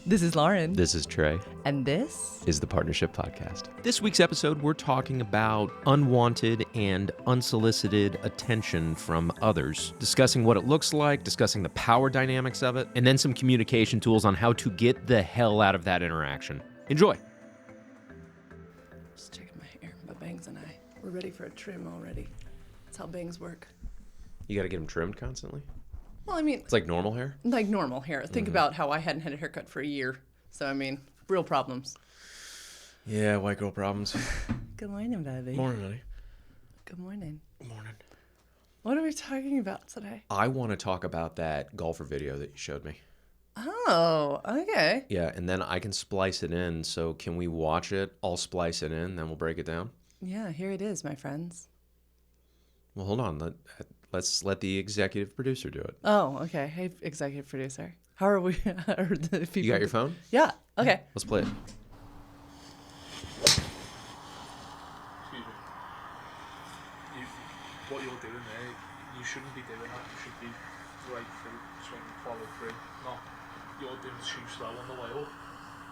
This is Lauren. This is Trey. And this is the Partnership Podcast. This week's episode, we're talking about unwanted and unsolicited attention from others, discussing what it looks like, discussing the power dynamics of it, and then some communication tools on how to get the hell out of that interaction. Enjoy. Just checking my hair. My bangs and I. We're ready for a trim already. That's how bangs work. You got to get them trimmed constantly? Well, I mean... It's like normal hair? Like normal hair. Think about how I hadn't had a haircut for a year. So, I mean, real problems. Yeah, white girl problems. Good morning, baby. Morning, honey. Good morning. Morning. What are we talking about today? I want to talk about that golfer video that you showed me. Oh, okay. Yeah, and then I can splice it in. So can we watch it? I'll splice it in, then we'll break it down. Yeah, here it is, my friends. Well, hold on. Let's let the executive producer do it. Oh, okay. Hey, executive producer. How are we? Are the people... You got your phone? Yeah. Okay. Let's play it. Excuse me. What you're doing there, you shouldn't be doing that. You should be right through, swing, follow through. No, you're doing too slow on the way up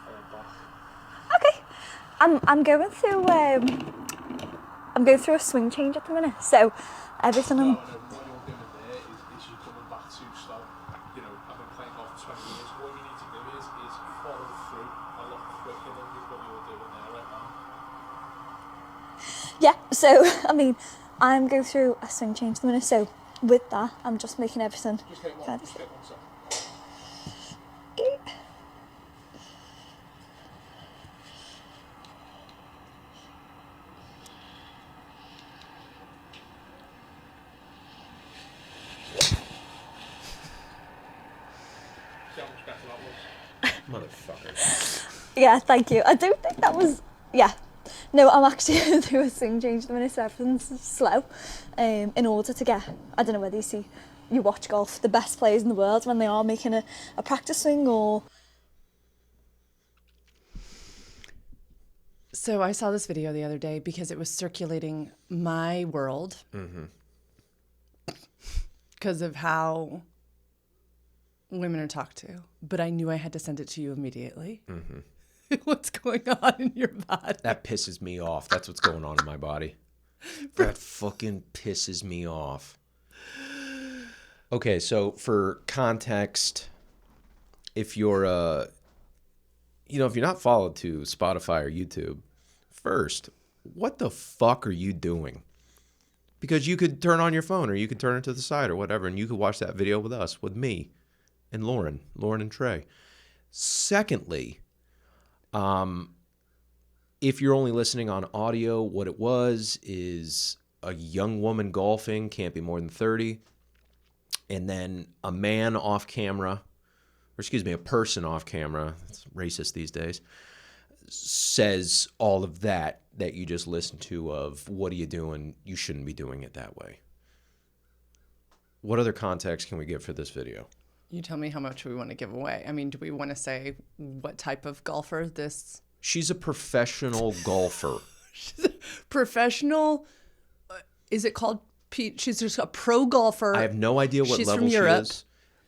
and then back. Okay. I'm going through a swing change at the minute, so everything I'm... What you're doing there is you coming back too slow. You know, I've been playing golf for 20 years. What you need to do is follow through a lot quicker than what you're doing there right now. Yeah, so, I mean, I'm going through a swing change at the minute, so with that, I'm just making everything... Just hit one second. See how much better that was? Motherfucker. Yeah, thank you. I don't think that was... Yeah. No, I'm actually going through a swing change at the minute, so everything's slow. In order to get... I don't know whether you watch golf, the best players in the world when they are making a practice swing or... So I saw this video the other day because it was circulating my world because of how women are talked to. But I knew I had to send it to you immediately. What's going on in your body? That pisses me off. That's what's going on in my body. That fucking pisses me off. Okay, so for context, if you're if you're not followed to Spotify or YouTube, first, what the fuck are you doing? Because you could turn on your phone or you could turn it to the side or whatever, and you could watch that video with us, with me and Lauren and Trey. Secondly, if you're only listening on audio, what it was is a young woman golfing, can't be more than 30, and then a man off camera, a person off camera, it's racist these days, says all of that you just listened to of, what are you doing? You shouldn't be doing it that way. What other context can we give for this video? You tell me how much we want to give away. I mean, do we want to say what type of golfer this... She's a professional golfer. She's a professional... is it called... She's just a pro golfer. I have no idea what She's level from she Europe. is.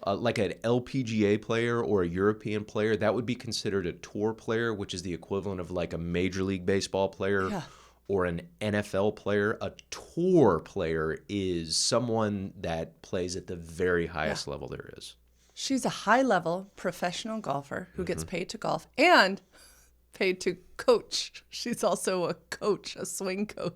Like an LPGA player or a European player, that would be considered a tour player, which is the equivalent of like a Major League Baseball player or an NFL player. A tour player is someone that plays at the very highest level there is. She's a high-level professional golfer who gets paid to golf and paid to coach. She's also a coach, a swing coach.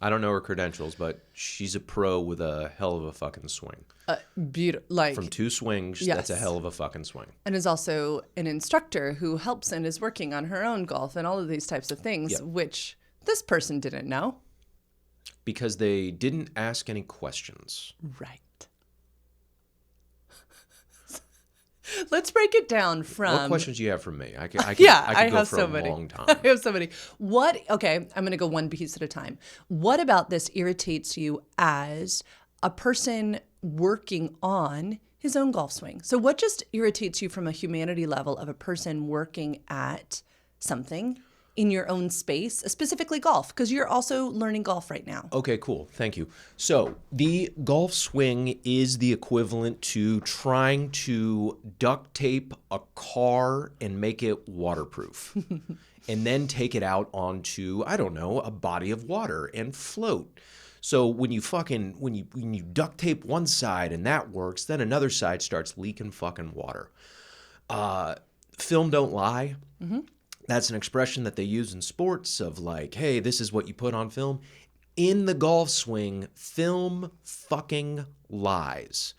I don't know her credentials, but she's a pro with a hell of a fucking swing. From 2 swings, that's a hell of a fucking swing. And is also an instructor who helps and is working on her own golf and all of these types of things, which this person didn't know. Because they didn't ask any questions. Right. Let's break it down from... What questions do you have for me? I could I go have for so a many. long time. I have so many. Okay, I'm going to go one piece at a time. What about this irritates you as a person working on his own golf swing? So what just irritates you from a humanity level of a person working at something in your own space, specifically golf, because you're also learning golf right now. Okay, cool. Thank you. So the golf swing is the equivalent to trying to duct tape a car and make it waterproof. And then take it out onto, I don't know, a body of water and float. So when you duct tape one side and that works, then another side starts leaking fucking water. Film don't lie. Mm-hmm. That's an expression that they use in sports of like, hey, this is what you put on film. In the golf swing, film fucking lies.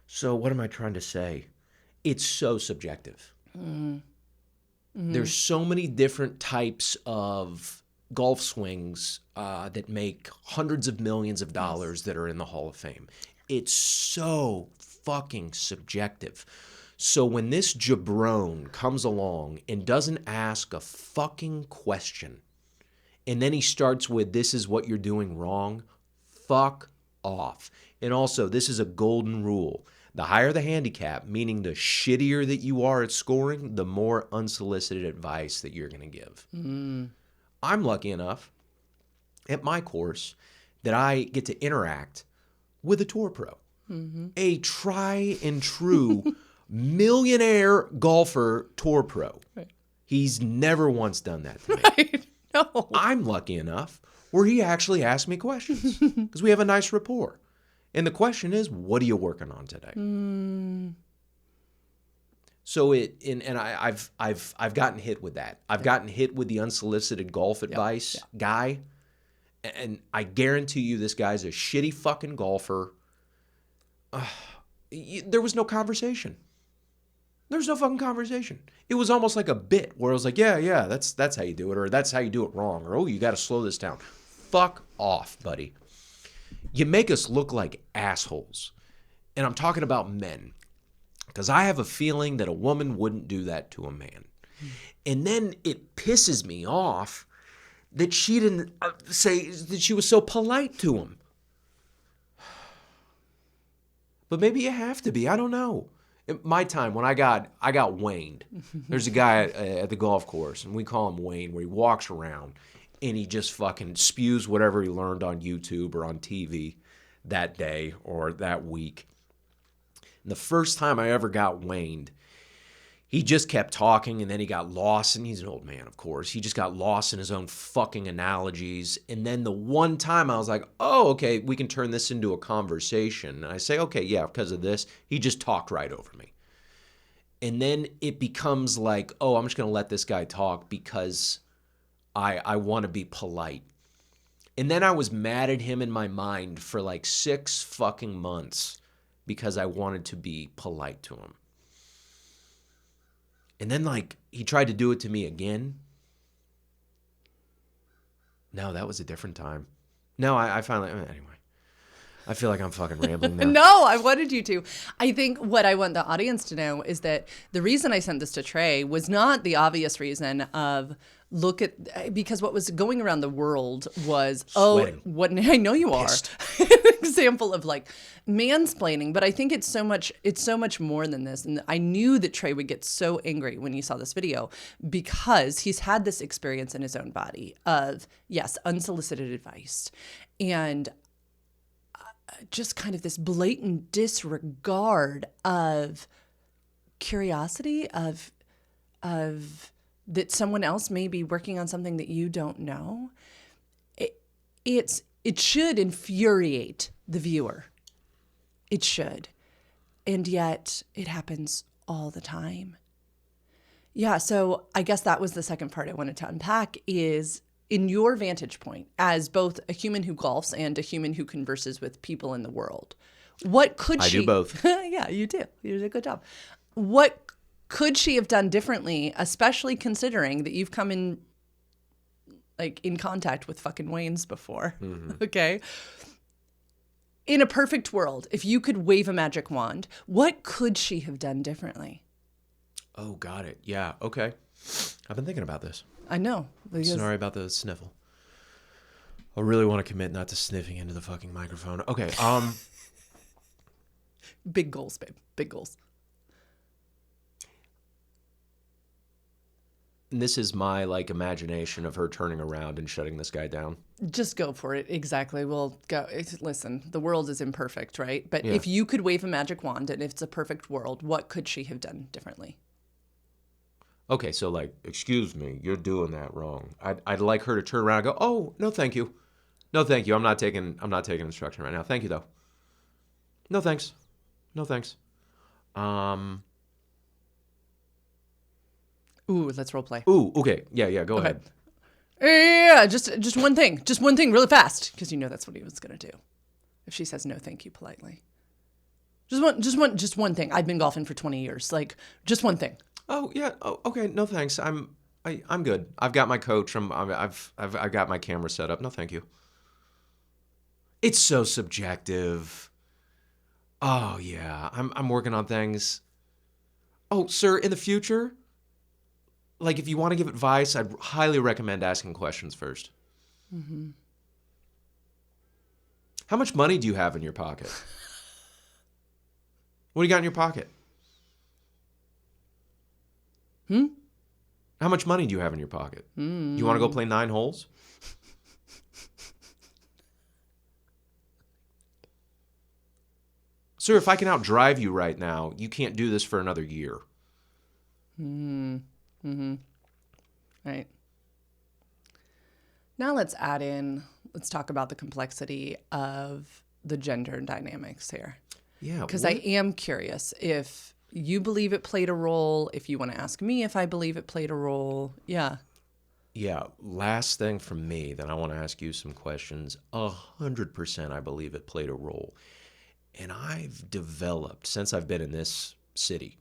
So what am I trying to say? It's so subjective. Mm-hmm. There's so many different types of golf swings that make hundreds of millions of dollars that are in the Hall of Fame. It's so fucking subjective. So when this jabron comes along and doesn't ask a fucking question, and then he starts with, this is what you're doing wrong, fuck off. And also, this is a golden rule. The higher the handicap, meaning the shittier that you are at scoring, the more unsolicited advice that you're going to give. Mm. I'm lucky enough at my course that I get to interact with a tour pro, a try and true millionaire golfer tour pro. Right. He's never once done that to me. Right. No. I'm lucky enough where he actually asked me questions because we have a nice rapport. And the question is, what are you working on today? Mm. So I've gotten hit with that. I've gotten hit with the unsolicited golf advice guy, and I guarantee you this guy's a shitty fucking golfer. There was no conversation. There was no fucking conversation. It was almost like a bit where I was like, yeah, that's how you do it, or that's how you do it wrong, or oh, you got to slow this down. Fuck off, buddy. You make us look like assholes. And I'm talking about men. Because I have a feeling that a woman wouldn't do that to a man. And then it pisses me off that she didn't say that she was so polite to him. But maybe you have to be. I don't know. In my time, when I got waned. There's a guy at the golf course, and we call him Wayne, where he walks around and he just fucking spews whatever he learned on YouTube or on TV that day or that week. And the first time I ever got waned, he just kept talking, and then he got lost, and he's an old man, of course. He just got lost in his own fucking analogies. And then the one time I was like, oh, okay, we can turn this into a conversation. And I say, okay, yeah, because of this, he just talked right over me. And then it becomes like, oh, I'm just going to let this guy talk because I want to be polite. And then I was mad at him in my mind for like 6 fucking months because I wanted to be polite to him. And then like he tried to do it to me again. No, that was a different time. No, I finally, anyway. I feel like I'm fucking rambling now. No, I wanted you to. I think what I want the audience to know is that the reason I sent this to Trey was not the obvious reason of because what was going around the world was, Sweating. What I know you Pissed. are. Example of like mansplaining, but I think it's so much more than this. And I knew that Trey would get so angry when he saw this video because he's had this experience in his own body of, yes, unsolicited advice. And just kind of this blatant disregard of curiosity of that someone else may be working on something that you don't know. It should infuriate the viewer. It should. And yet it happens all the time. Yeah, so I guess that was the second part I wanted to unpack is in your vantage point as both a human who golfs and a human who converses with people in the world. What could she... I do both. Yeah, you do. You did a good job. What could she have done differently, especially considering that you've come in contact with fucking Waynes before? Mm-hmm. Okay. In a perfect world, if you could wave a magic wand, what could she have done differently? Oh, got it. Yeah. Okay. I've been thinking about this. I know. Sorry about the sniffle. I really want to commit not to sniffing into the fucking microphone. Okay. Big goals, babe. Big goals. And this is my like imagination of her turning around and shutting this guy down. Just go for it. Exactly. Well, go. Listen, the world is imperfect, right? But Yeah. if you could wave a magic wand and it's a perfect world, what could she have done differently? Okay, so like, excuse me, you're doing that wrong. I'd like her to turn around and go, oh, no, thank you. No, thank you. I'm not taking instruction right now. Thank you, though. No, thanks. No, thanks. Ooh, let's role play. Ooh, okay. Yeah, go ahead. Yeah, just one thing. Just one thing really fast. Because you know that's what he was going to do. If she says no, thank you politely. Just one thing. I've been golfing for 20 years. Like, just one thing. Oh, yeah. Oh, okay. No, thanks. I'm good. I've got my coach. I've got my camera set up. No, thank you. It's so subjective. Oh, yeah. I'm working on things. Oh, sir, in the future, like if you want to give advice, I'd highly recommend asking questions first. Mm-hmm. How much money do you have in your pocket? What do you got in your pocket? How much money do you have in your pocket? You want to go play 9 holes? Sir, if I can outdrive you right now, you can't do this for another year. Right. Now let's talk about the complexity of the gender dynamics here. Yeah. Because I am curious if you believe it played a role, if you want to ask me if I believe it played a role. Yeah. Yeah. Last thing from me, then I want to ask you some questions. 100% I believe it played a role. And I've developed, since I've been in this city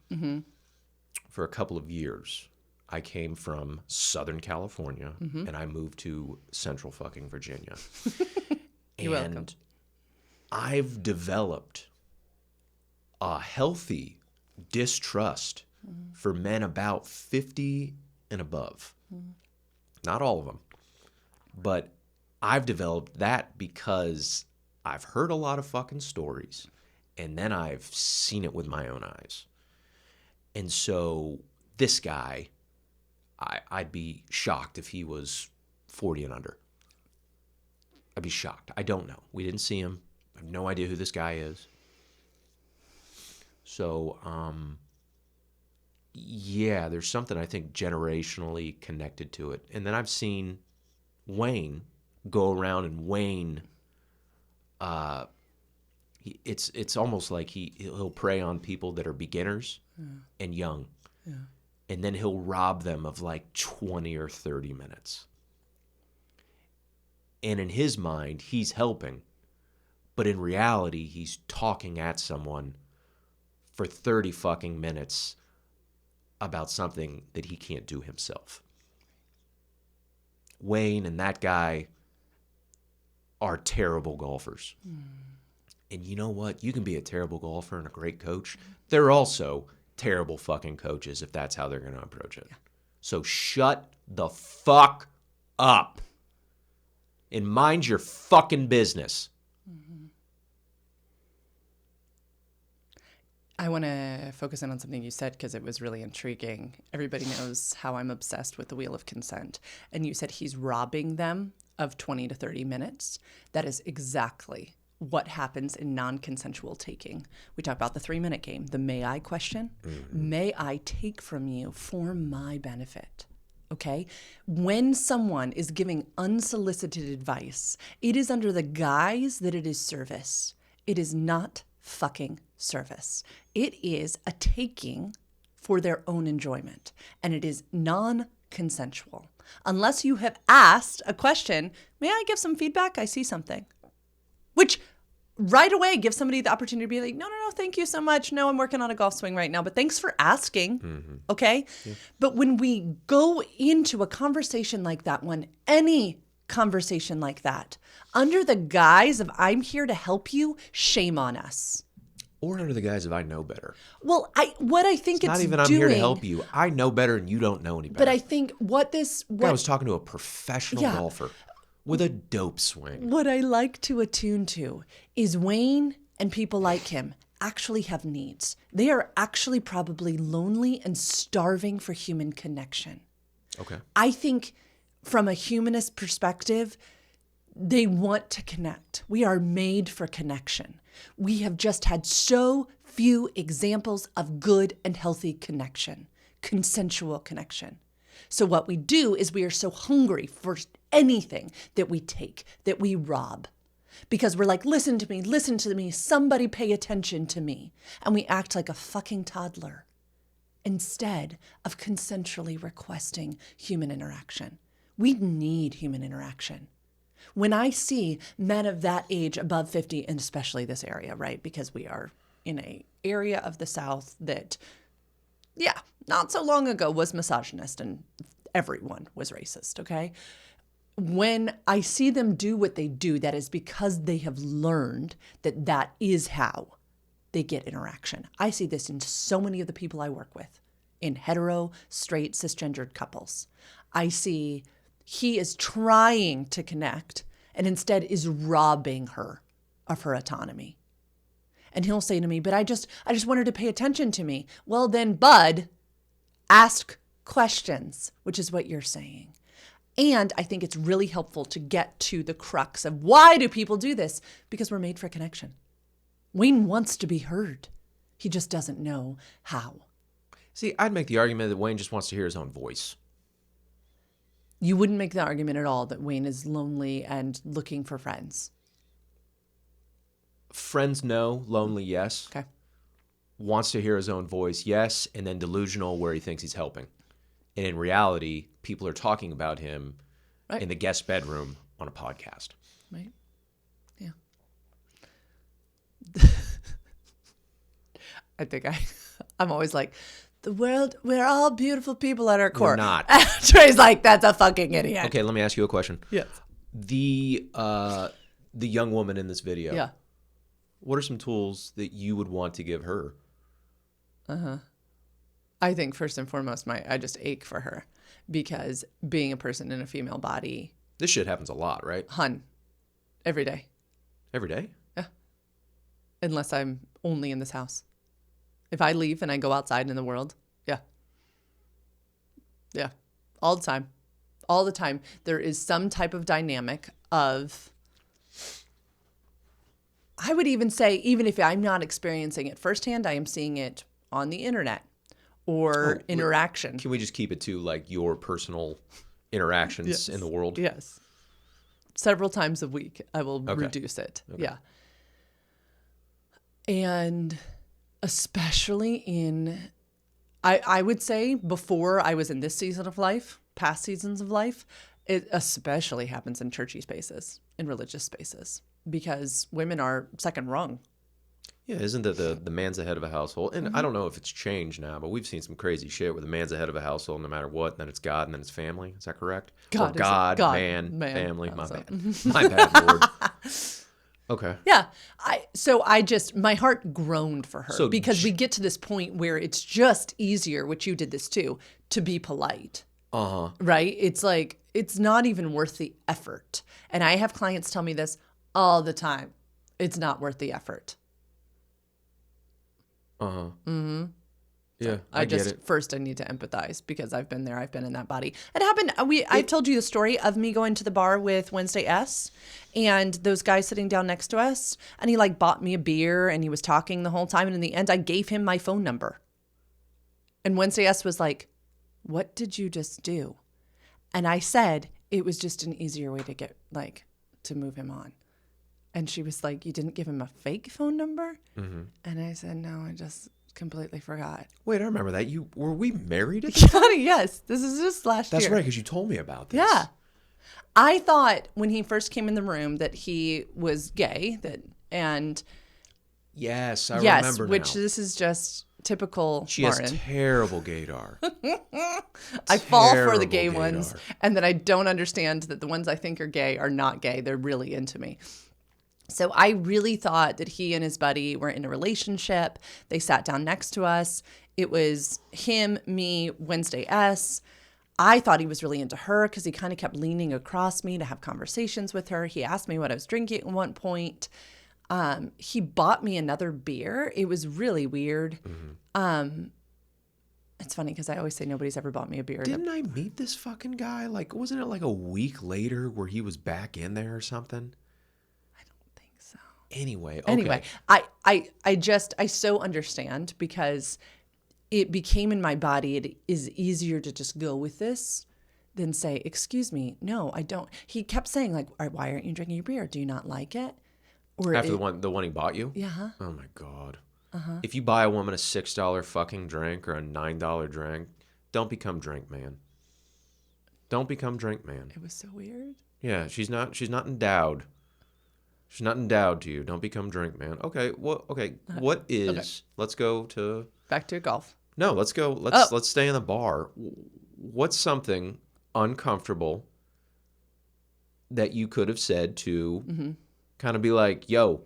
for a couple of years, I came from Southern California and I moved to Central fucking Virginia. You're welcome. I've developed a healthy distrust for men about 50 and above. Not all of them, but I've developed that because I've heard a lot of fucking stories and then I've seen it with my own eyes. And so this guy, I'd be shocked if he was 40 and under. I'd be shocked. I don't know. We didn't see him. I have no idea who this guy is. So, yeah, there's something I think generationally connected to it. And then I've seen Wayne go around and Wayne, it's almost like he'll prey on people that are beginners and young. Yeah. And then he'll rob them of like 20 or 30 minutes. And in his mind, he's helping. But in reality, he's talking at someone for 30 fucking minutes about something that he can't do himself. Wayne and that guy are terrible golfers. And you know what? You can be a terrible golfer and a great coach. They're also terrible fucking coaches if that's how they're going to approach it. Yeah. So shut the fuck up and mind your fucking business. I want to focus in on something you said because it was really intriguing. Everybody knows how I'm obsessed with the Wheel of Consent. And you said he's robbing them of 20 to 30 minutes. That is exactly what happens in non-consensual taking. We talk about the 3-minute game, the may I question. May I take from you for my benefit? Okay? When someone is giving unsolicited advice, it is under the guise that it is service. It is not fucking service. It is a taking for their own enjoyment, and it is non-consensual. Unless you have asked a question, may I give some feedback? I see something. Which right away gives somebody the opportunity to be like, no, thank you so much. No, I'm working on a golf swing right now, but thanks for asking. Okay? Yeah. But when we go into a conversation like that one, any conversation like that, under the guise of I'm here to help you, shame on us. Or under the guise of I know better. Well, what I think it's not even I'm here to help you. I know better and you don't know any better. But I think I was talking to a professional golfer with a dope swing. What I like to attune to is Wayne and people like him actually have needs. They are actually probably lonely and starving for human connection. Okay. I think from a humanist perspective, they want to connect. We are made for connection. We have just had so few examples of good and healthy connection, consensual connection. So what we do is we are so hungry for anything that we take, that we rob. Because we're like, listen to me, somebody pay attention to me. And we act like a fucking toddler instead of consensually requesting human interaction. We need human interaction. When I see men of that age above 50, and especially this area, right? Because we are in an area of the South that, yeah, not so long ago was misogynist and everyone was racist, okay? When I see them do what they do, that is because they have learned that that is how they get interaction. I see this in so many of the people I work with, in hetero, straight, cisgendered couples. I see he is trying to connect and instead is robbing her of her autonomy. And he'll say to me, but I just want her to pay attention to me. Well then, bud, ask questions, which is what you're saying. And I think it's really helpful to get to the crux of why do people do this? Because we're made for connection. Wayne wants to be heard. He just doesn't know how. See, I'd make the argument that Wayne just wants to hear his own voice. You wouldn't make the argument at all that Wayne is lonely and looking for friends. Friends, no. Lonely, yes. Okay. Wants to hear his own voice, yes. And then delusional where he thinks he's helping. And in reality, people are talking about him Right. in the guest bedroom on a podcast. Right? Yeah. I think I'm always like, the world, we're all beautiful people at our core. We're not. Trey's like, that's a fucking idiot. Okay, let me ask you a question. Yes. The young woman in this video. Yeah. What are some tools that you would want to give her? I think first and foremost, I just ache for her because being a person in a female body, This shit happens a lot, right? every day. Every day? Yeah. Unless I'm only in this house. If I leave and I go outside in the world, yeah. Yeah. All the time. All the time. There is some type of dynamic of, I would even say, even if I'm not experiencing it firsthand, I am seeing it on the internet or interaction. Can we just keep it to like your personal interactions Yes. in the world? Yes. Several times a week, I will reduce it. Okay. Yeah. And especially I would say before I was in this season of life, past seasons of life, it especially happens in churchy spaces, in religious spaces, because women are second rung. Yeah, isn't that the man's the head of a household? And I don't know if it's changed now, but we've seen some crazy shit where the man's the head of a household no matter what, and then it's God, and then it's family. Is that correct? God, or God, God, man, family. My household. bad. My bad, Lord. Okay. Yeah. My heart groaned for her So because we get to this point where it's just easier, which you did this too, to be polite. Uh-huh. Right? It's like, it's not even worth the effort. And I have clients tell me this all the time. It's not worth the effort. Uh-huh. Mm-hmm. Yeah, I just, get it. first I need to empathize because I've been there. I've been in that body. It happened. I've told you the story of me going to the bar with Wednesday S and those guys sitting down next to us. And he like bought me a beer and he was talking the whole time. And in the end, I gave him my phone number. And Wednesday S was like, what did you just do? And I said, it was just an easier way to move him on. And she was like, you didn't give him a fake phone number? Mm-hmm. And I said, no, I just completely forgot. Wait, I remember that. Were we married at the time? Yes, this is just last year. That's right, because you told me about this. Yeah. I thought when he first came in the room that he was gay, Yes, I yes, remember which now. this is just typical She Lauren. has terrible gaydar. I fall for the terrible gay gaydar. ones, and then I don't understand that the ones I think are gay are not gay. They're really into me. So I really thought that he and his buddy were in a relationship. They sat down next to us. It was him, me, Wednesday S. I thought he was really into her because he kind of kept leaning across me to have conversations with her. He asked me what I was drinking at one point. He bought me another beer. It was really weird. Mm-hmm. It's funny because I always say nobody's ever bought me a beer. Didn't I meet this fucking guy? Like, wasn't it like a week later where he was back in there or something? I don't think so. Anyway, okay. Anyway, I so understand because it became in my body. It is easier to just go with this than say, excuse me, no, I don't. He kept saying like, why aren't you drinking your beer? Do you not like it? Or After the one he bought you? Yeah. Oh my God. If you buy a woman a $6 fucking drink or a $9 drink, don't become drink man. Don't become drink man. It was so weird. Yeah, she's not endowed. She's not endowed to you. Don't become drink man. Okay, what is Okay. Let's go to Back to golf. No, let's go. Let's stay in the bar. What's something uncomfortable that you could have said to kind of be like, yo, I'm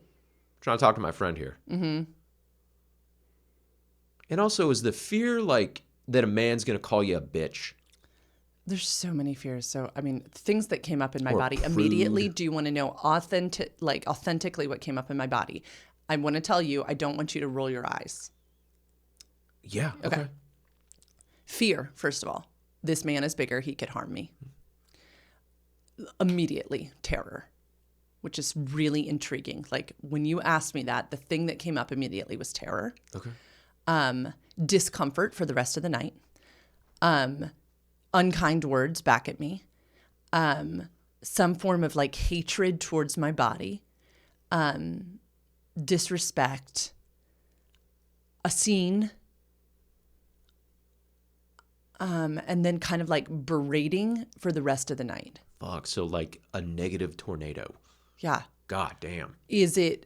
trying to talk to my friend here. Mm-hmm. And also, is the fear like that a man's going to call you a bitch? There's so many fears. So, I mean, things that came up in my Or body prude. immediately. Do you want to know authentically what came up in my body? I want to tell you, I don't want you to roll your eyes. Yeah. Okay. Fear, first of all. This man is bigger. He could harm me. Immediately, terror, which is really intriguing. Like when you asked me that, the thing that came up immediately was terror. Okay. Discomfort for the rest of the night. Unkind words back at me. Some form of like hatred towards my body. Disrespect. A scene. And then kind of like berating for the rest of the night. Fuck. So like a negative tornado. Yeah. God damn. Is it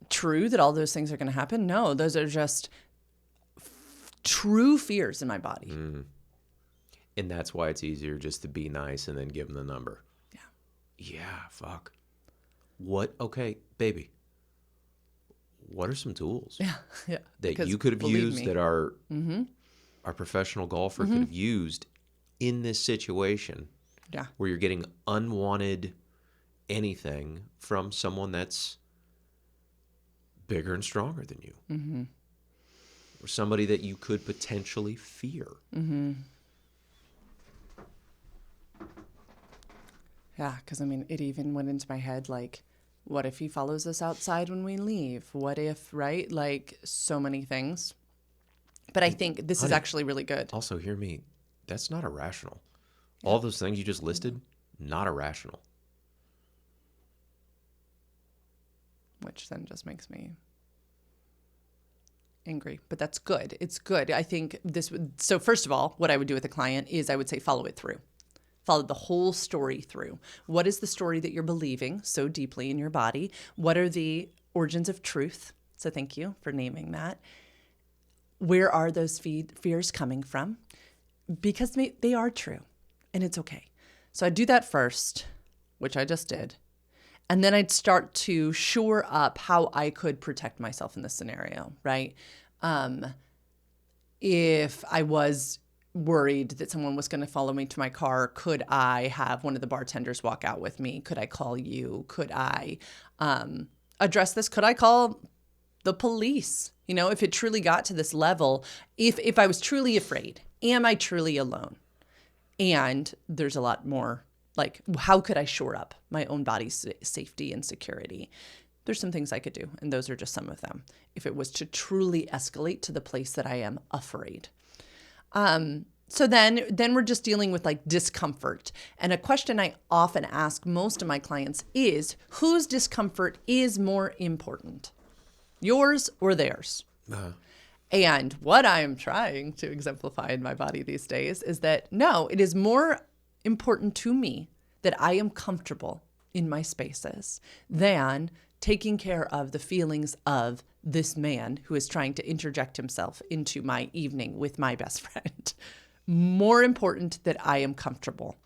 true that all those things are going to happen? No, those are just true fears in my body. And that's why it's easier just to be nice and then give them the number. Yeah. Yeah. Fuck. What? Okay, baby. What are some tools Yeah. that Because you could have believe used me. that our professional golfer could have used in this situation Yeah. where you're getting unwanted anything from someone that's bigger and stronger than you, or somebody that you could potentially fear? Yeah. Because I mean, it even went into my head like, what if he follows us outside when we leave? What if, right? Like so many things. But I think this is Honey, actually really good. Also, hear me. That's not irrational. All those things you just listed, not irrational. Which then just makes me angry. But that's good. It's good. I think this would. So first of all, what I would do with a client is I would say follow it through. Follow the whole story through. What is the story that you're believing so deeply in your body? What are the origins of truth? So thank you for naming that. Where are those fears coming from? Because they are true, and it's okay. So I'd do that first, which I just did. And then I'd start to shore up how I could protect myself in this scenario, right? If I was worried that someone was going to follow me to my car, could I have one of the bartenders walk out with me? Could I call you? Could I address this? Could I call the police? You know, if it truly got to this level, if I was truly afraid, am I truly alone? And there's a lot more, like, how could I shore up my own body's safety and security? There's some things I could do, and those are just some of them. If it was to truly escalate to the place that I am afraid. So then we're just dealing with like discomfort. And a question I often ask most of my clients is, whose discomfort is more important? Yours or theirs? And what I'm trying to exemplify in my body these days is that no, it is more important to me that I am comfortable in my spaces than taking care of the feelings of this man who is trying to interject himself into my evening with my best friend. More important that I am comfortable.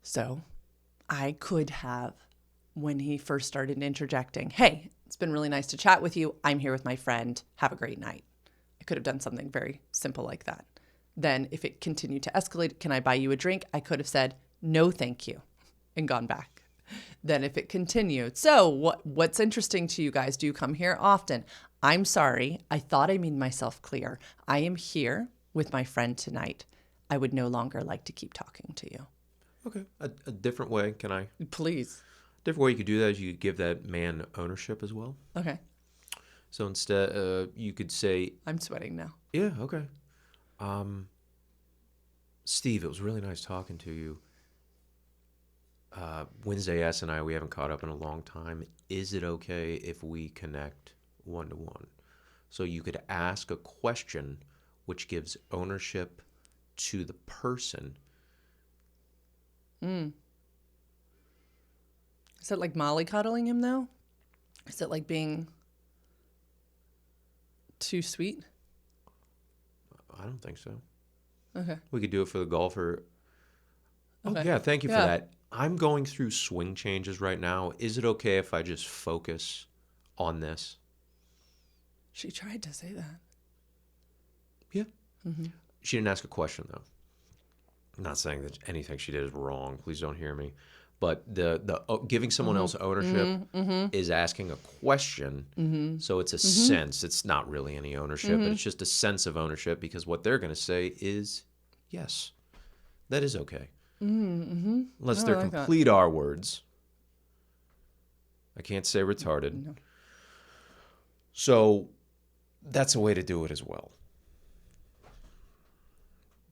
So I could have, when he first started interjecting, hey, it's been really nice to chat with you. I'm here with my friend. Have a great night. I could have done something very simple like that. Then if it continued to escalate, can I buy you a drink? I could have said, no, thank you, and gone back. Then if it continued, so what's interesting to you guys? Do you come here often? I'm sorry. I thought I made myself clear. I am here with my friend tonight. I would no longer like to keep talking to you. Okay. A different way, Please. different way you could do that is you could give that man ownership as well. Okay. So instead, you could say, I'm sweating now. yeah, okay. Steve, it was really nice talking to you. Wednesday S and I, we haven't caught up in a long time. Is it okay if we connect one-to-one? So you could ask a question which gives ownership to the person. Is it like mollycoddling him, though? Is it like being too sweet? I don't think so. Okay. We could do it for the golfer. Okay. Oh, yeah, thank you for Yeah. that. I'm going through swing changes right now. Is it okay if I just focus on this? She tried to say that. Yeah. She didn't ask a question, though. I'm not saying that anything she did is wrong. Please don't hear me. But the giving someone else ownership is asking a question. So it's a sense. It's not really any ownership, but it's just a sense of ownership because what they're going to say is, yes, that is okay. Unless they're like that. complete R words. I can't say retarded. No. So that's a way to do it as well.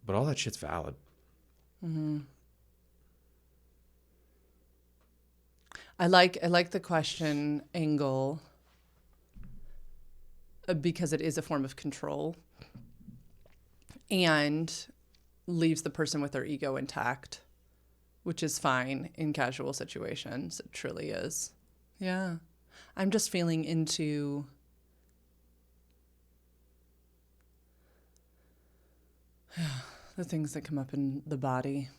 But all that shit's valid. I like the question angle because it is a form of control and leaves the person with their ego intact, which is fine in casual situations. It truly is. Yeah. I'm just feeling into the things that come up in the body.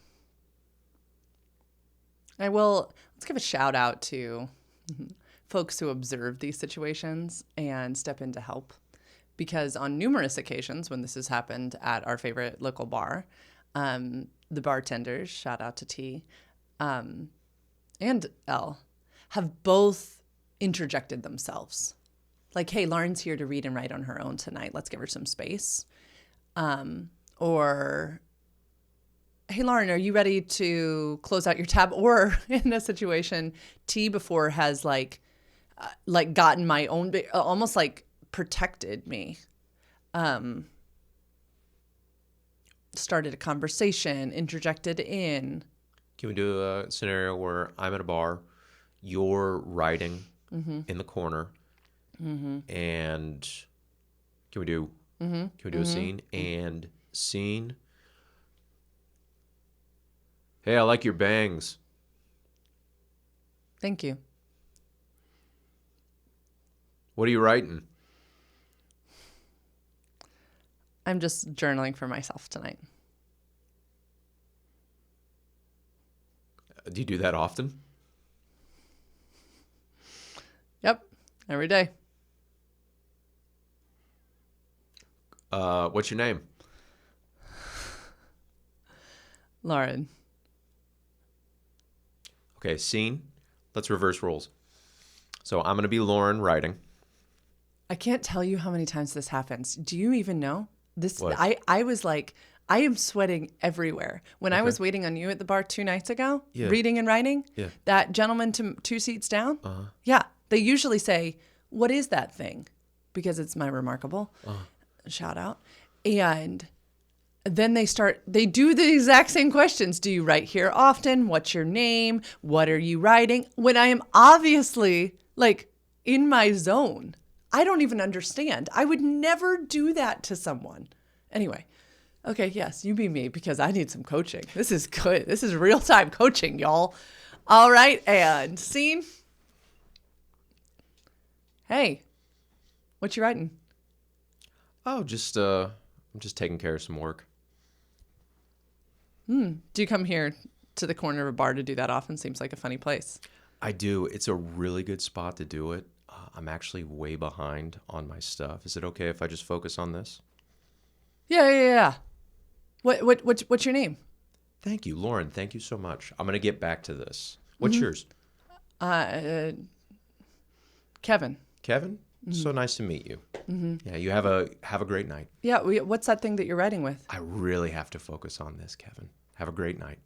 Let's give a shout out to folks who observe these situations and step in to help. Because on numerous occasions when this has happened at our favorite local bar, the bartenders, shout out to T, and L, have both interjected themselves. Like, hey, Lauren's here to read and write on her own tonight. Let's give her some space. Or, hey, Lauren, are you ready to close out your tab? Or in a situation, T before has like gotten my own, almost like protected me. Started a conversation, interjected in. Can we do a scenario where I'm at a bar, you're writing in the corner, and can we do a scene? And scene. Hey, I like your bangs. Thank you. What are you writing? I'm just journaling for myself tonight. Do you do that often? Yep, every day. What's your name? Lauren. Okay, scene. Let's reverse roles. So I'm going to be Lauren writing. I can't tell you how many times this happens. Do you even know? This What? I was like, I am sweating everywhere. When I was waiting on you at the bar 2 nights ago, reading and writing, that gentleman 2 seats down, yeah, they usually say, what is that thing? Because it's my remarkable shout out. And then they do the exact same questions. Do you write here often? What's your name? What are you writing? When I am obviously like in my zone. I don't even understand. I would never do that to someone. Anyway, okay, yes, you be me because I need some coaching. This is good. This is real-time coaching, y'all. All right, and scene. Hey, what you writing? Oh, I'm just taking care of some work. Do you come here to the corner of a bar to do that often? Seems like a funny place. I do. It's a really good spot to do it. I'm actually way behind on my stuff. Is it okay if I just focus on this? Yeah. What's your name? Thank you, Lauren. Thank you so much. I'm going to get back to this. What's yours? Kevin. Kevin? So nice to meet you. Yeah, you have a great night. Yeah. What's that thing that you're writing with? I really have to focus on this, Kevin. Have a great night.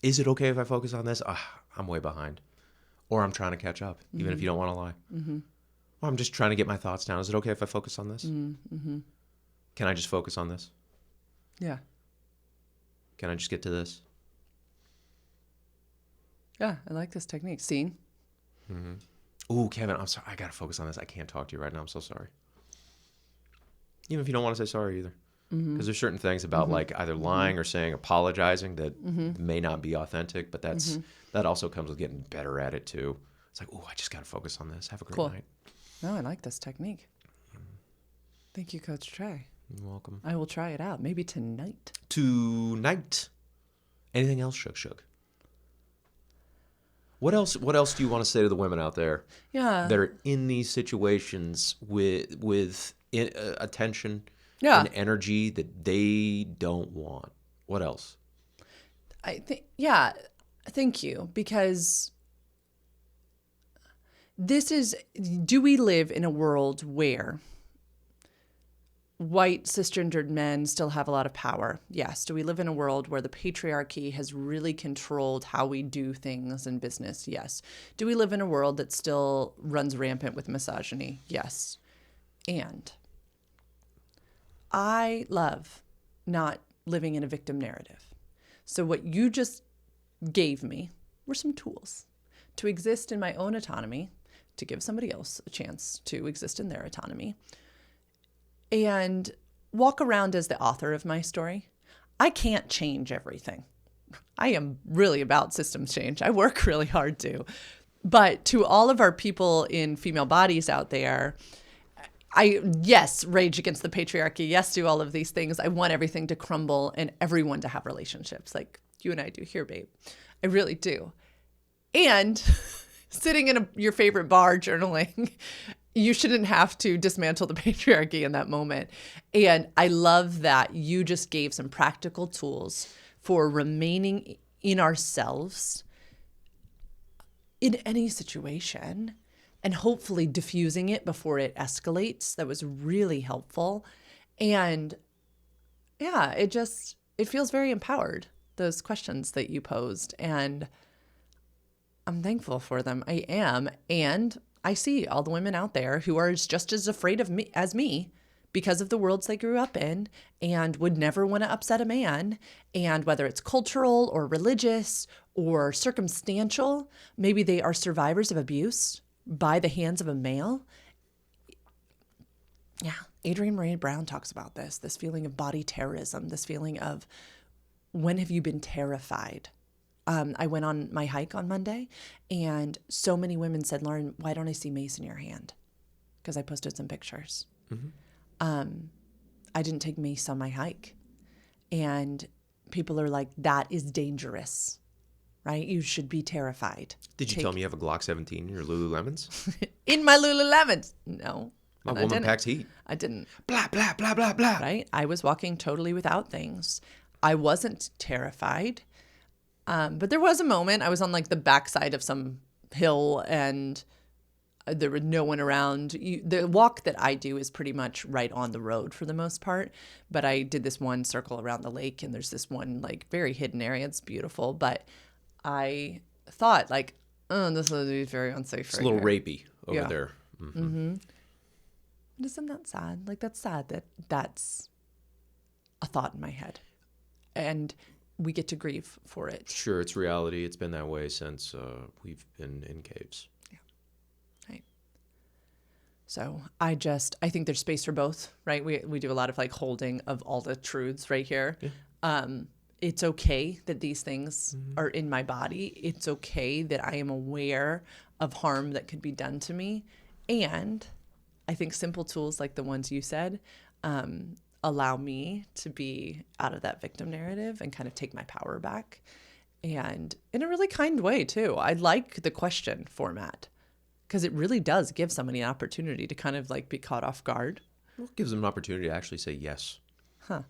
Is it okay if I focus on this? I'm way behind. Or I'm trying to catch up, even if you don't want to lie. Or I'm just trying to get my thoughts down. Is it okay if I focus on this? Can I just focus on this? Yeah. Can I just get to this? Yeah, I like this technique. Scene. Ooh, Kevin, I'm sorry. I got to focus on this. I can't talk to you right now. I'm so sorry. Even if you don't want to say sorry either. Because there's certain things about like either lying or saying apologizing that may not be authentic, but that also comes with getting better at it too. It's like, ooh, I just got to focus on this. Have a great night. No, I like this technique. Thank you, Coach Trey. You're welcome. I will try it out. Maybe tonight. Tonight. Anything else, Shook? What else do you want to say to the women out there that are in these situations with attention and energy that they don't want? What else? I think, thank you. Because do we live in a world where white cisgendered men still have a lot of power? Yes. Do we live in a world where the patriarchy has really controlled how we do things in business? Yes. Do we live in a world that still runs rampant with misogyny? Yes. And I love not living in a victim narrative. So what you just gave me were some tools to exist in my own autonomy, to give somebody else a chance to exist in their autonomy, and walk around as the author of my story. I can't change everything. I am really about systems change. I work really hard to. But to all of our people in female bodies out there, yes, rage against the patriarchy. Yes, do all of these things. I want everything to crumble and everyone to have relationships like you and I do here, babe. I really do. And sitting in your favorite bar journaling, you shouldn't have to dismantle the patriarchy in that moment. And I love that you just gave some practical tools for remaining in ourselves in any situation and hopefully diffusing it before it escalates. That was really helpful. And yeah, it feels very empowered, those questions that you posed. And I'm thankful for them. I am. And I see all the women out there who are just as afraid of me as me because of the worlds they grew up in and would never want to upset a man. And whether it's cultural or religious or circumstantial, maybe they are survivors of abuse by the hands of a male. Yeah. Adrienne Maree Brown talks about this feeling of body terrorism, this feeling of when have you been terrified? I went on my hike on Monday and so many women said, Lauren, why don't I see mace in your hand? Because I posted some pictures. I didn't take mace on my hike. And people are like, that is dangerous, right? You should be terrified. Did you tell me you have a Glock 17 in your Lululemons? In my Lululemons? No. My woman packs heat. I didn't. Blah, blah, blah, blah, blah. Right? I was walking totally without things. I wasn't terrified. But there was a moment I was on like the backside of some hill and there was no one around. The walk that I do is pretty much right on the road for the most part. But I did this one circle around the lake and there's this one like very hidden area. It's beautiful. But I thought like, oh, this is very unsafe. It's a little rapey over there. Isn't that sad? Like that's sad that that's a thought in my head. And we get to grieve for it. Sure, it's reality. It's been that way since we've been in caves. Yeah, right. So I think there's space for both, right? We do a lot of like holding of all the truths right here. Yeah. It's okay that these things are in my body. It's okay that I am aware of harm that could be done to me. And I think simple tools like the ones you said allow me to be out of that victim narrative and kind of take my power back. And in a really kind way, too. I like the question format because it really does give somebody an opportunity to kind of like be caught off guard. Well, it gives them an opportunity to actually say yes. Huh.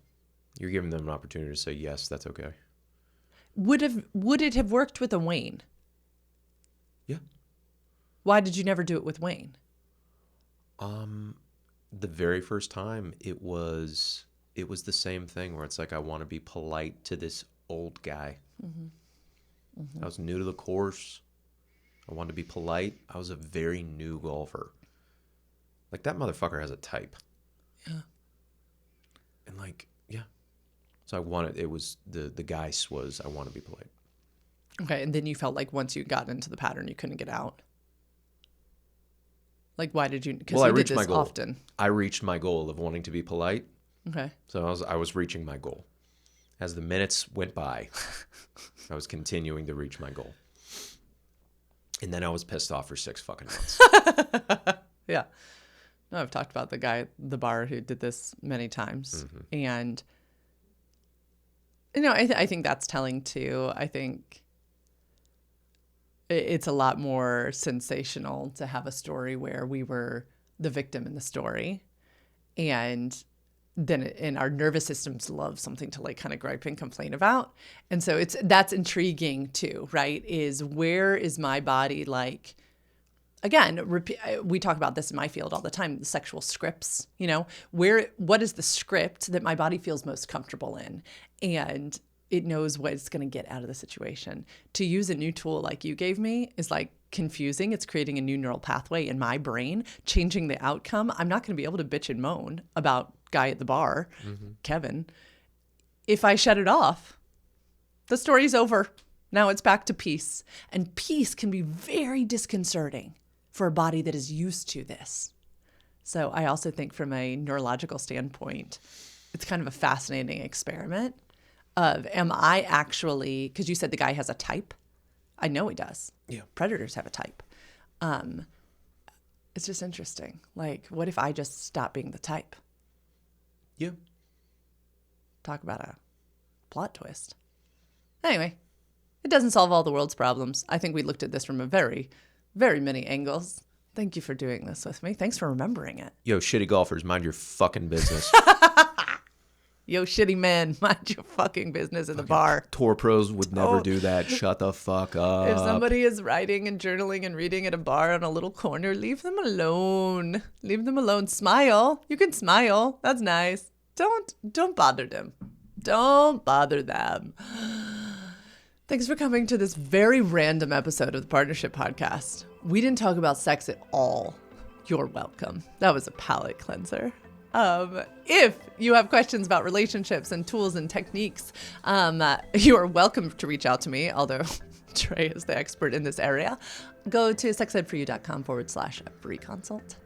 You're giving them an opportunity to say yes, that's okay. Would it have worked with a Wayne? Why did you never do it with Wayne? The very first time, it was the same thing where it's like, I want to be polite to this old guy. I was new to the course. I wanted to be polite. I was a very new golfer. Like, that motherfucker has a type. Yeah. And like, yeah. So I wanted, it was, the geist was, I want to be polite. Okay, and then you felt like once you got into the pattern, you couldn't get out? Like, why did you? Because I you did reached this my goal. often. I reached my goal of wanting to be polite. Okay. So I was reaching my goal. As the minutes went by, I was continuing to reach my goal. And then I was pissed off for 6 fucking months. Yeah. No, I've talked about the guy at the bar who did this many times. And, I think that's telling too. I think it's a lot more sensational to have a story where we were the victim in the story. And then our nervous systems love something to like kind of gripe and complain about. And so that's intriguing too, right? Is where is my body like, again, we talk about this in my field all the time, the sexual scripts, what is the script that my body feels most comfortable in? And it knows what it's going to get out of the situation. To use a new tool like you gave me is like confusing. It's creating a new neural pathway in my brain, changing the outcome. I'm not going to be able to bitch and moan about guy at the bar, Kevin. If I shut it off, the story's over. Now it's back to peace. And peace can be very disconcerting for a body that is used to this. So I also think from a neurological standpoint, it's kind of a fascinating experiment of, am I actually, because you said the guy has a type. I know he does. Yeah. Predators have a type. It's just interesting. Like, what if I just stop being the type? Yeah. Talk about a plot twist. Anyway, it doesn't solve all the world's problems. I think we looked at this from a very, very many angles. Thank you for doing this with me. Thanks for remembering it. Yo, shitty golfers, mind your fucking business. Yo, shitty man, mind your fucking business in the bar. Tour pros would never do that. Shut the fuck up. If somebody is writing and journaling and reading at a bar in a little corner, leave them alone. Leave them alone. Smile. You can smile. That's nice. Don't bother them. Don't bother them. Thanks for coming to this very random episode of the Partnership Podcast. We didn't talk about sex at all. You're welcome. That was a palate cleanser. If you have questions about relationships and tools and techniques, you are welcome to reach out to me, although Trey is the expert in this area. Go to sexedforyou.com/free consult.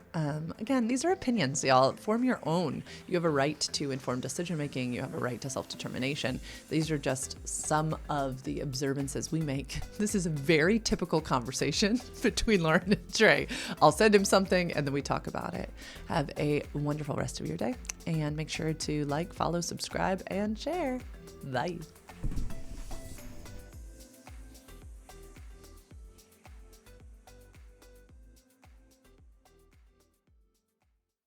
Again, these are opinions, y'all. Form your own. You have a right to informed decision-making. You have a right to self-determination. These are just some of the observances we make. This is a very typical conversation between Lauren and Trey. I'll send him something and then we talk about it. Have a wonderful rest of your day and make sure to like, follow, subscribe, and share. Bye.